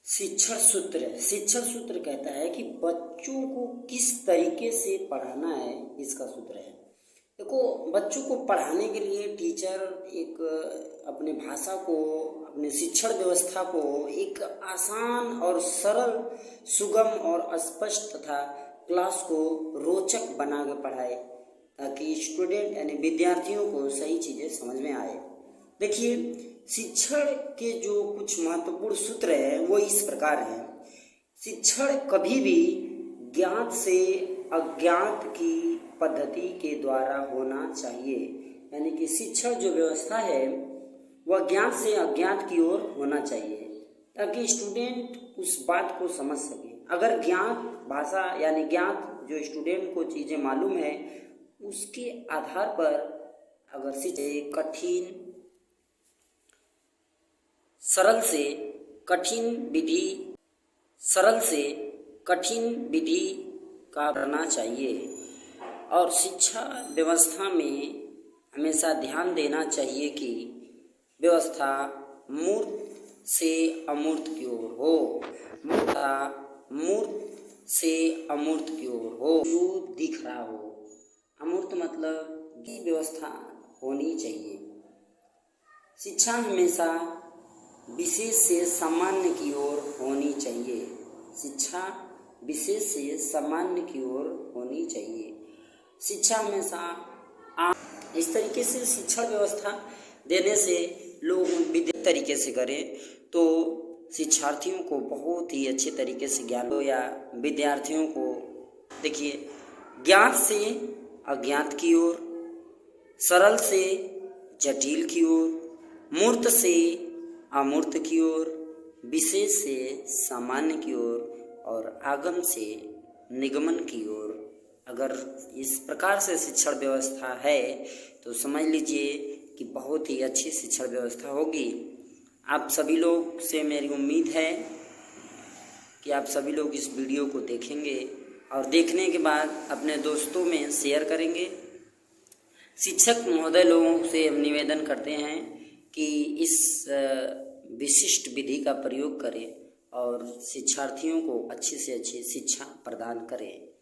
शिक्षण सूत्र कहता है कि बच्चों को किस तरीके से पढ़ाना है, इसका सूत्र है। देखो, बच्चों को पढ़ाने के लिए टीचर एक अपने भाषा को, अपने शिक्षण व्यवस्था को एक आसान और सरल, सुगम और स्पष्ट तथा क्लास को रोचक बना के पढ़ाए, ताकि स्टूडेंट यानी विद्यार्थियों को सही चीज़ें समझ में आए। देखिए, शिक्षण के जो कुछ महत्वपूर्ण सूत्र हैं वो इस प्रकार हैं। शिक्षण कभी भी ज्ञात से अज्ञात की पद्धति के द्वारा होना चाहिए, यानी कि शिक्षण जो व्यवस्था है वह ज्ञात से अज्ञात की ओर होना चाहिए, ताकि स्टूडेंट उस बात को समझ सके। अगर ज्ञात भाषा यानी ज्ञात जो स्टूडेंट को चीज़ें मालूम है, उसके आधार पर अगर शिक्षण सरल से कठिन विधि का करना चाहिए। और शिक्षा व्यवस्था में हमेशा ध्यान देना चाहिए कि व्यवस्था मूर्त से अमूर्त की ओर हो, मूर्त से अमूर्त की ओर हो, जो दिख रहा हो। अमूर्त मतलब की व्यवस्था होनी चाहिए। शिक्षा हमेशा विशेष से सामान्य की ओर होनी चाहिए। शिक्षा विशेष से सामान्य की ओर होनी चाहिए। शिक्षा हमेशा इस तरीके से शिक्षण व्यवस्था देने से लोग विद्या तरीके से करें तो शिक्षार्थियों को बहुत ही अच्छे तरीके से ज्ञान हो, या विद्यार्थियों को देखिए ज्ञात से अज्ञात की ओर, सरल से जटिल की ओर, मूर्त से अमूर्त की ओर, विशेष से सामान्य की ओर और आगम से निगमन की ओर। अगर इस प्रकार से शिक्षण व्यवस्था है तो समझ लीजिए कि बहुत ही अच्छी शिक्षण व्यवस्था होगी। आप सभी लोग से मेरी उम्मीद है कि आप सभी लोग इस वीडियो को देखेंगे और देखने के बाद अपने दोस्तों में शेयर करेंगे। शिक्षक महोदय लोगों से हम निवेदन करते हैं कि इस विशिष्ट विधि का प्रयोग करें और शिक्षार्थियों को अच्छी से अच्छी शिक्षा प्रदान करें।